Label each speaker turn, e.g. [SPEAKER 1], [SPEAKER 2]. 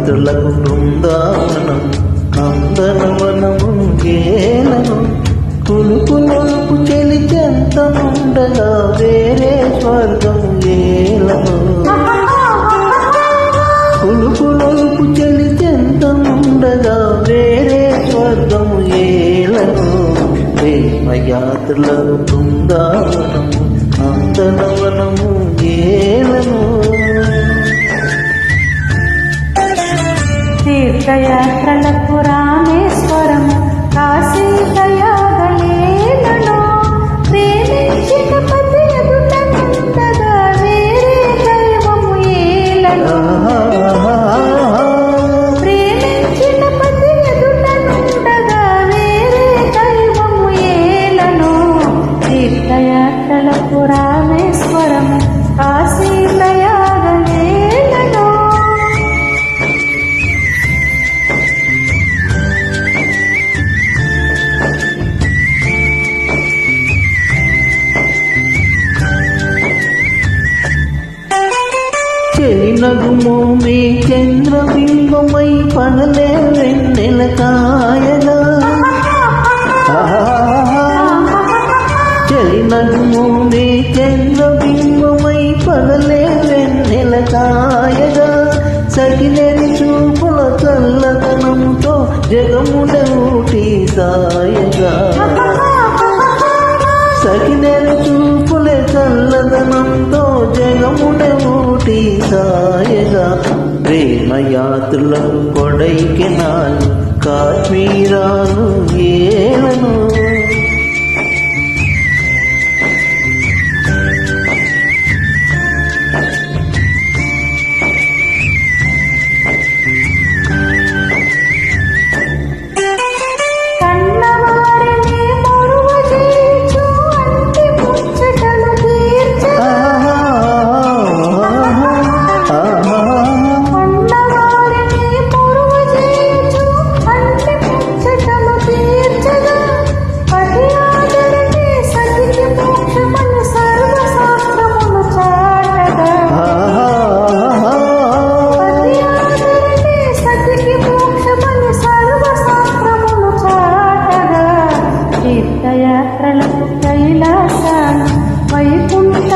[SPEAKER 1] తీర్థయాత్రలకు బృందావనం నందనవనము గేలను కులుకులకు చెలి చెంతనుండగా వేరే స్వర్గం ఏలను కులుకులకు చెలి చెంతనుండగా వేరే స్వర్గం ఏలను ప్రేమయాత్రలకు బృందావనము నందనవనము గేలను
[SPEAKER 2] తీర్థయాత్రలకు రామేశ్వరము కాశీ దయాగలేలను ప్రేమించిన పతి ఎదుటనుండగా వేరే దైవము ఏలను ప్రేమించిన పతి ఎదుటనుండగా వేరే దైవము ఏలను తీర్థయాత్రలకు రామేశ్వరము కాశీ దయాగలేలను
[SPEAKER 1] చెలినగుమో మీ చంద్రబింబమై పనలే వెన్నెల కాయగా చెలినగుమో మీ చంద్రబింబమై పనలే వెన్నెల కాయగా సగిలేని చూపుల చల్లదనంతో జగమున ఊటి సాయగా సగిలేని చూపుల చల్లదనంతో జగమున ఊటి సాయగా ప్రేమయాత్రలకు కొడైకెనాలు కాశ్మీరాలు ఏలను
[SPEAKER 2] తీర్థయాత్రలకు కైలాసాలు వైకుంఠ